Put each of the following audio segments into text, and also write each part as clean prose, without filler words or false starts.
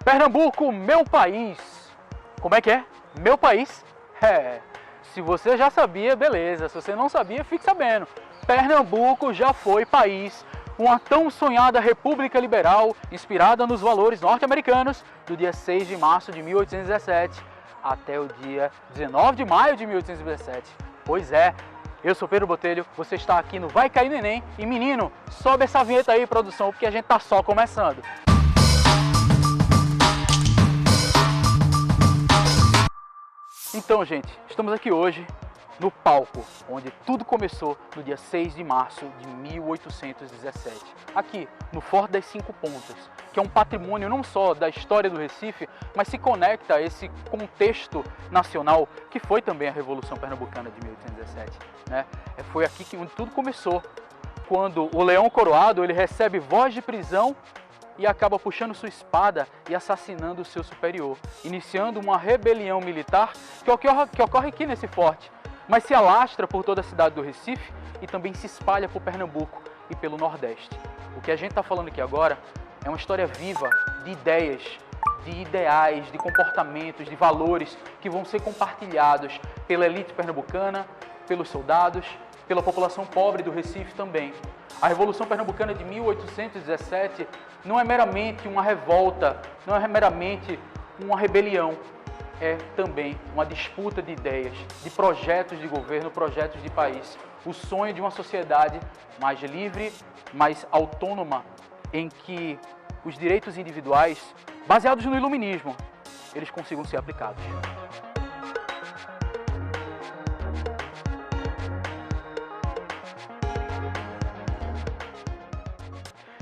Pernambuco, meu país. Como é que é? Meu país? Se você já sabia, beleza. Se você não sabia, fique sabendo. Pernambuco já foi país, uma tão sonhada república liberal, inspirada nos valores norte-americanos, do dia 6 de março de 1817 até o dia 19 de maio de 1817. Pois é, eu sou Pedro Botelho, você está aqui no Vai Cair no Enem e menino, sobe essa vinheta aí, produção, porque a gente tá só começando. Então, gente, estamos aqui hoje no palco, onde tudo começou no dia 6 de março de 1817, aqui no Forte das Cinco Pontas, que é um patrimônio não só da história do Recife, mas se conecta a esse contexto nacional, que foi também a Revolução Pernambucana de 1817. Né? Foi aqui onde tudo começou, quando o Leão Coroado ele recebe voz de prisão e acaba puxando sua espada e assassinando o seu superior, iniciando uma rebelião militar que ocorre aqui nesse forte, mas se alastra por toda a cidade do Recife e também se espalha por Pernambuco e pelo Nordeste. O que a gente está falando aqui agora é uma história viva de ideias, de ideais, de comportamentos, de valores que vão ser compartilhados pela elite pernambucana, pelos soldados, pela população pobre do Recife também. A Revolução Pernambucana de 1817 não é meramente uma revolta, não é meramente uma rebelião, é também uma disputa de ideias, de projetos de governo, projetos de país. O sonho de uma sociedade mais livre, mais autônoma, em que os direitos individuais, baseados no iluminismo, eles consigam ser aplicados.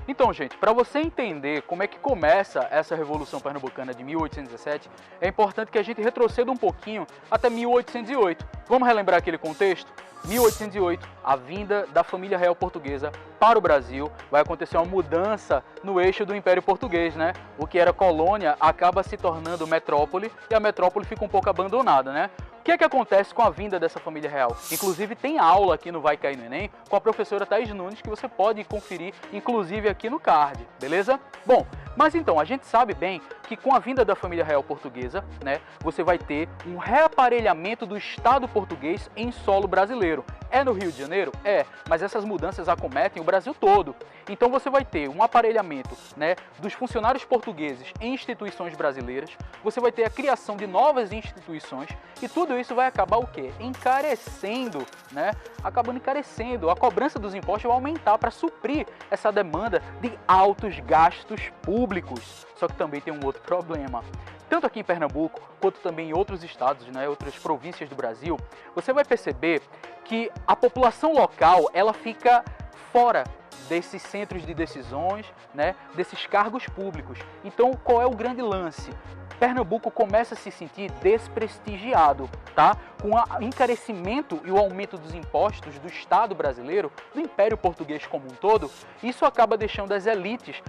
Então, gente, para você entender como é que começa essa Revolução Pernambucana de 1817, é importante que a gente retroceda um pouquinho até 1808. Vamos relembrar aquele contexto? 1808, a vinda da família real portuguesa para o Brasil, vai acontecer uma mudança no eixo do Império Português, né? O que era colônia acaba se tornando metrópole e a metrópole fica um pouco abandonada, né? O que é que acontece com a vinda dessa família real? Inclusive tem aula aqui no Vai Cair no Enem com a professora Thaís Nunes que você pode conferir, inclusive aqui no card, beleza? Bom, mas então, a gente sabe bem que com a vinda da família real portuguesa, né, você vai ter um reaparelhamento do Estado português em solo brasileiro. É no Rio de Janeiro? É, mas essas mudanças acometem o Brasil todo. Então você vai ter um aparelhamento, né, dos funcionários portugueses em instituições brasileiras, você vai ter a criação de novas instituições e tudo isso vai acabar o quê? Encarecendo, né? Acabando encarecendo. A cobrança dos impostos vai aumentar para suprir essa demanda de altos gastos públicos. Só que também tem um outro problema. Tanto aqui em Pernambuco, quanto também em outros estados, né, outras províncias do Brasil, você vai perceber que a população local ela fica fora desses centros de decisões, né, desses cargos públicos. Então, qual é o grande lance? Pernambuco começa a se sentir desprestigiado, tá? Com o encarecimento e o aumento dos impostos do Estado brasileiro, do Império Português como um todo, isso acaba deixando as elites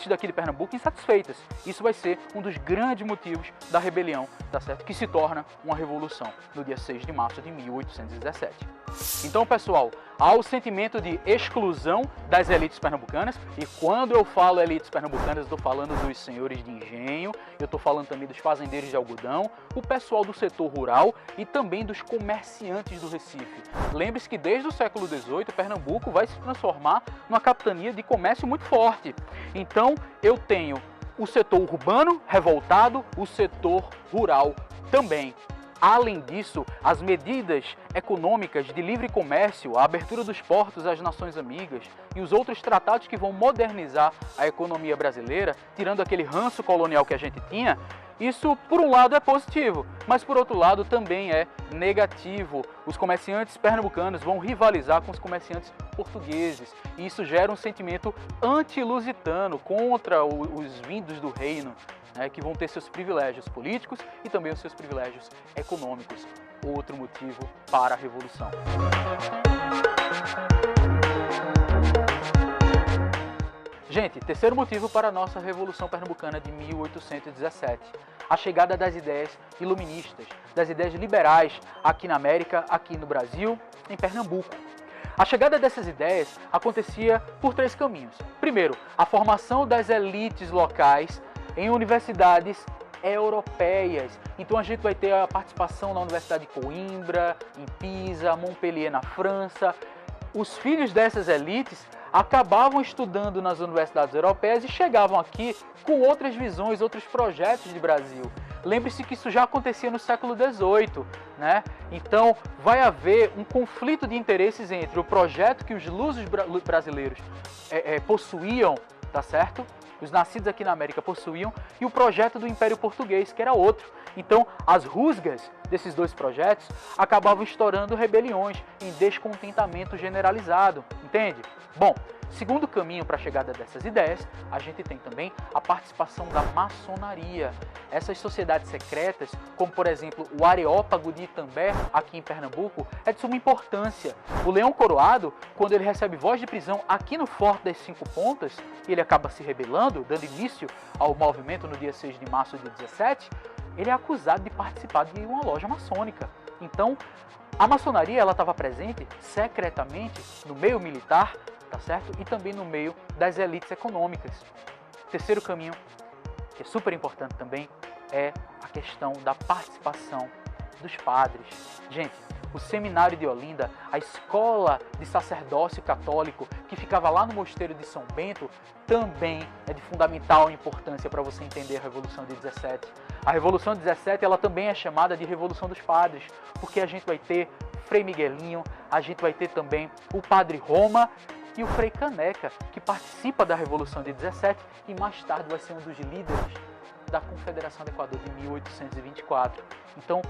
daqui de Pernambuco insatisfeitas. Isso vai ser um dos grandes motivos da rebelião, tá certo? Que se torna uma revolução no dia 6 de março de 1817. Então, pessoal, há o sentimento de exclusão das elites pernambucanas, e quando eu falo elites pernambucanas, eu estou falando dos senhores de engenho, eu estou falando também dos fazendeiros de algodão, o pessoal do setor rural e também dos comerciantes do Recife. Lembre-se que desde o século XVIII, Pernambuco vai se transformar numa capitania de comércio muito forte. Então, eu tenho o setor urbano revoltado, o setor rural também. Além disso, as medidas econômicas de livre comércio, a abertura dos portos às nações amigas e os outros tratados que vão modernizar a economia brasileira, tirando aquele ranço colonial que a gente tinha, isso, por um lado, é positivo, mas, por outro lado, também é negativo. Os comerciantes pernambucanos vão rivalizar com os comerciantes portugueses, e isso gera um sentimento anti-lusitano contra os vindos do reino, né, que vão ter seus privilégios políticos e também os seus privilégios econômicos. Outro motivo para a Revolução. Gente, terceiro motivo para a nossa Revolução Pernambucana de 1817. A chegada das ideias iluministas, das ideias liberais aqui na América, aqui no Brasil, em Pernambuco. A chegada dessas ideias acontecia por três caminhos. Primeiro, a formação das elites locais em universidades europeias. Então a gente vai ter a participação na Universidade de Coimbra, em Pisa, Montpellier na França. Os filhos dessas elites acabavam estudando nas universidades europeias e chegavam aqui com outras visões, outros projetos de Brasil. Lembre-se que isso já acontecia no século XVIII, né? Então vai haver um conflito de interesses entre o projeto que os lusos brasileiros possuíam, tá certo? Os nascidos aqui na América possuíam, e o projeto do Império Português, que era outro. Então, as rusgas desses dois projetos acabavam estourando rebeliões em descontentamento generalizado, entende? Bom, segundo caminho para a chegada dessas ideias, a gente tem também a participação da maçonaria. Essas sociedades secretas, como por exemplo o Areópago de Itambé, aqui em Pernambuco, é de suma importância. O Leão Coroado, quando ele recebe voz de prisão aqui no Forte das Cinco Pontas, ele acaba se rebelando, dando início ao movimento no dia 6 de março de 17, ele é acusado de participar de uma loja maçônica. Então, a maçonaria ela estava presente secretamente no meio militar, tá certo? E também no meio das elites econômicas. Terceiro caminho, que é super importante também, é a questão da participação dos padres. Gente, o Seminário de Olinda, a escola de sacerdócio católico que ficava lá no Mosteiro de São Bento, também é de fundamental importância para você entender a Revolução de 17. A Revolução de 17 ela também é chamada de Revolução dos Padres, porque a gente vai ter Frei Miguelinho, a gente vai ter também o Padre Roma e o Frei Caneca, que participa da Revolução de 17 e mais tarde vai ser um dos líderes da Confederação do Equador de 1824. Então,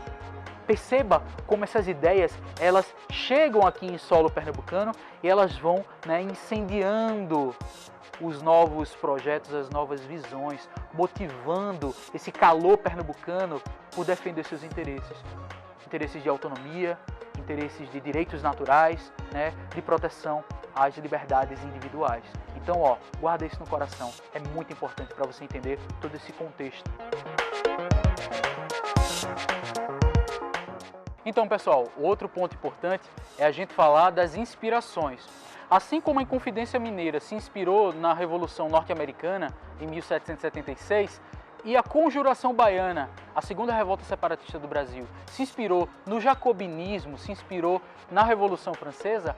perceba como essas ideias elas chegam aqui em solo pernambucano e elas vão, incendiando os novos projetos, as novas visões, motivando esse calor pernambucano por defender seus interesses. Interesses de autonomia, interesses de direitos naturais, de proteção às liberdades individuais. Então, guarda isso no coração. É muito importante para você entender todo esse contexto. Então, pessoal, outro ponto importante é a gente falar das inspirações. Assim como a Inconfidência Mineira se inspirou na Revolução Norte-Americana em 1776, e a Conjuração Baiana, a segunda revolta separatista do Brasil, se inspirou no jacobinismo, se inspirou na Revolução Francesa,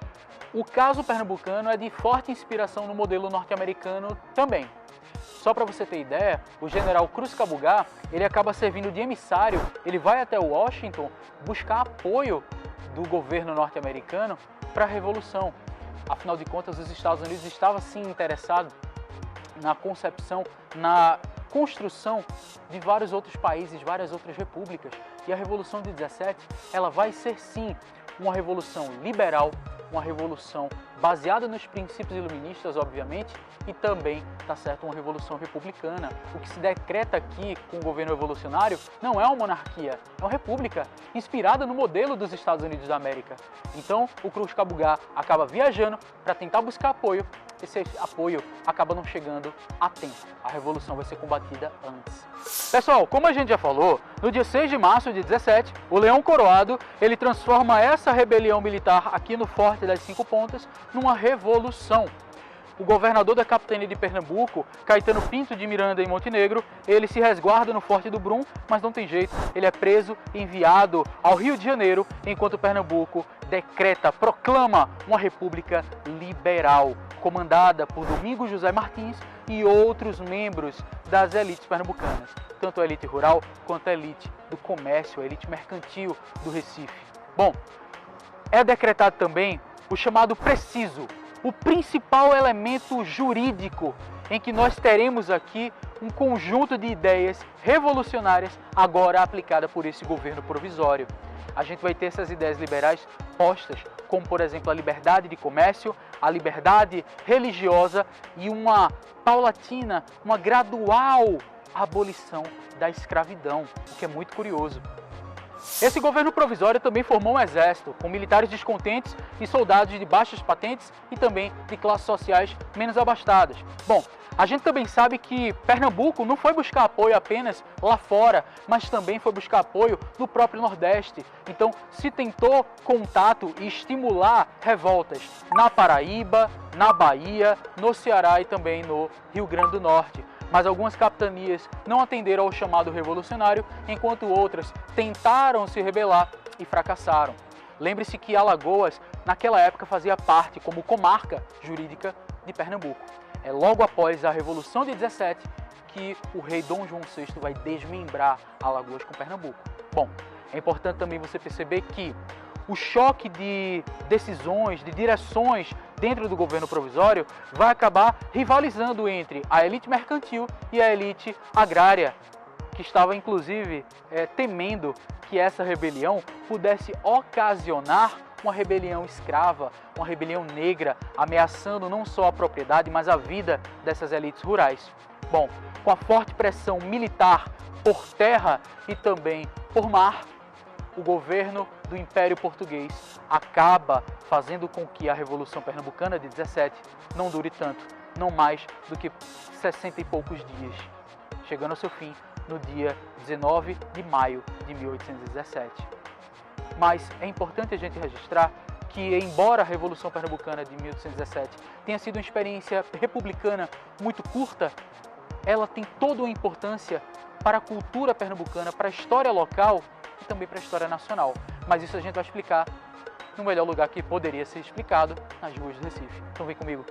o caso pernambucano é de forte inspiração no modelo norte-americano também. Só para você ter ideia, o general Cruz Cabugá, ele acaba servindo de emissário, ele vai até Washington buscar apoio do governo norte-americano para a Revolução. Afinal de contas, os Estados Unidos estavam sim interessados na concepção, na construção de vários outros países, várias outras repúblicas. E a Revolução de 17, ela vai ser sim uma revolução liberal, uma revolução baseada nos princípios iluministas, obviamente, e também, tá certo, uma revolução republicana. O que se decreta aqui com o governo revolucionário não é uma monarquia, é uma república, inspirada no modelo dos Estados Unidos da América. Então, o Cruz Cabugá acaba viajando para tentar buscar apoio. Esse apoio acaba não chegando a tempo. A revolução vai ser combatida antes. Pessoal, como a gente já falou, no dia 6 de março de 17, o Leão Coroado, ele transforma essa rebelião militar aqui no Forte das Cinco Pontas numa revolução. O governador da capitania de Pernambuco, Caetano Pinto de Miranda em Montenegro, ele se resguarda no Forte do Brum, mas não tem jeito, ele é preso e enviado ao Rio de Janeiro, enquanto Pernambuco decreta, proclama uma república liberal, comandada por Domingos José Martins e outros membros das elites pernambucanas, tanto a elite rural quanto a elite do comércio, a elite mercantil do Recife. Bom, é decretado também o chamado preciso, o principal elemento jurídico em que nós teremos aqui um conjunto de ideias revolucionárias agora aplicada por esse governo provisório. A gente vai ter essas ideias liberais postas, como por exemplo a liberdade de comércio, a liberdade religiosa e uma paulatina, uma gradual abolição da escravidão, o que é muito curioso. Esse governo provisório também formou um exército, com militares descontentes e soldados de baixas patentes e também de classes sociais menos abastadas. Bom, a gente também sabe que Pernambuco não foi buscar apoio apenas lá fora, mas também foi buscar apoio no próprio Nordeste. Então, se tentou contato e estimular revoltas na Paraíba, na Bahia, no Ceará e também no Rio Grande do Norte. mas algumas capitanias não atenderam ao chamado revolucionário, enquanto outras tentaram se rebelar e fracassaram. Lembre-se que Alagoas, naquela época, fazia parte como comarca jurídica de Pernambuco. É logo após a Revolução de 17 que o rei Dom João VI vai desmembrar Alagoas com Pernambuco. Bom, é importante também você perceber que o choque de decisões, de direções dentro do governo provisório vai acabar rivalizando entre a elite mercantil e a elite agrária, que estava inclusive temendo que essa rebelião pudesse ocasionar uma rebelião escrava, uma rebelião negra, ameaçando não só a propriedade, mas a vida dessas elites rurais. Bom, com a forte pressão militar por terra e também por mar, o governo do Império Português acaba fazendo com que a Revolução Pernambucana de 17 não dure tanto, não mais do que 60 e poucos dias, chegando ao seu fim no dia 19 de maio de 1817. Mas é importante a gente registrar que, embora a Revolução Pernambucana de 1817 tenha sido uma experiência republicana muito curta, ela tem toda uma importância para a cultura pernambucana, para a história local e também para a história nacional. Mas isso a gente vai explicar no melhor lugar que poderia ser explicado, nas ruas do Recife. Então vem comigo.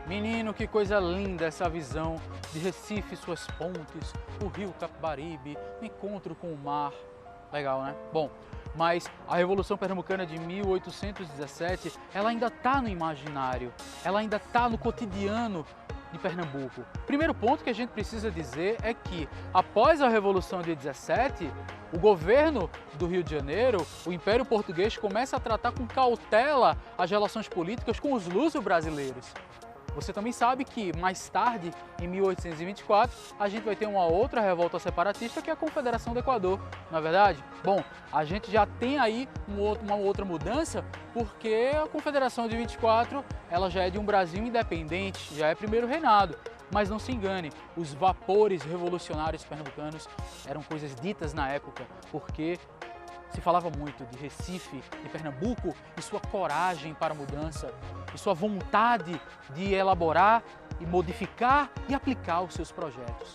Menino, que coisa linda essa visão de Recife, suas pontes, o rio Capibaribe, o encontro com o mar. Legal, né? Bom, mas a Revolução Pernambucana de 1817, ela ainda está no imaginário, ela ainda está no cotidiano de Pernambuco. Primeiro ponto que a gente precisa dizer é que, após a Revolução de 17, o governo do Rio de Janeiro, o Império Português, começa a tratar com cautela as relações políticas com os luso-brasileiros. Você também sabe que, mais tarde, em 1824, a gente vai ter uma outra revolta separatista, que é a Confederação do Equador, não é verdade? Bom, a gente já tem aí uma outra mudança, porque a Confederação de 24, ela já é de um Brasil independente, já é primeiro reinado. Mas não se engane, os vapores revolucionários pernambucanos eram coisas ditas na época, porque se falava muito de Recife, de Pernambuco e sua coragem para a mudança, e sua vontade de elaborar e modificar e aplicar os seus projetos.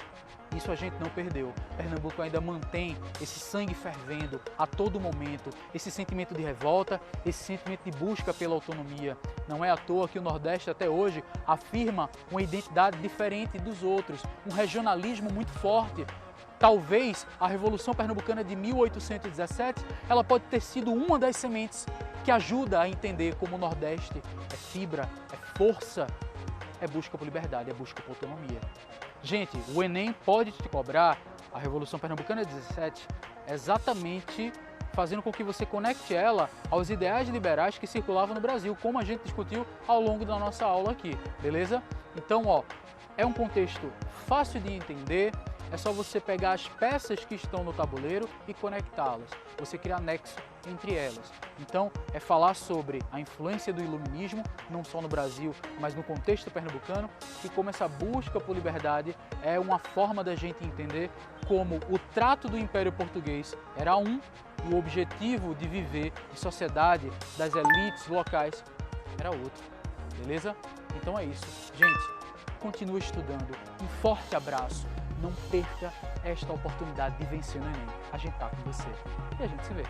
Isso a gente não perdeu. Pernambuco ainda mantém esse sangue fervendo a todo momento, esse sentimento de revolta, esse sentimento de busca pela autonomia. Não é à toa que o Nordeste até hoje afirma uma identidade diferente dos outros, um regionalismo muito forte. Talvez a Revolução Pernambucana de 1817, ela pode ter sido uma das sementes que ajuda a entender como o Nordeste é fibra, é força, é busca por liberdade, é busca por autonomia. Gente, o Enem pode te cobrar a Revolução Pernambucana de 17 exatamente fazendo com que você conecte ela aos ideais liberais que circulavam no Brasil, como a gente discutiu ao longo da nossa aula aqui, beleza? Então, é um contexto fácil de entender. É só você pegar as peças que estão no tabuleiro e conectá-las. Você criar nexo entre elas. Então, é falar sobre a influência do iluminismo, não só no Brasil, mas no contexto pernambucano, e como essa busca por liberdade é uma forma da gente entender como o trato do Império Português era um, e o objetivo de viver em sociedade das elites locais era outro. Beleza? Então é isso. Gente, continue estudando. Um forte abraço. Não perca esta oportunidade de vencer no Enem. A gente tá com você e a gente se vê.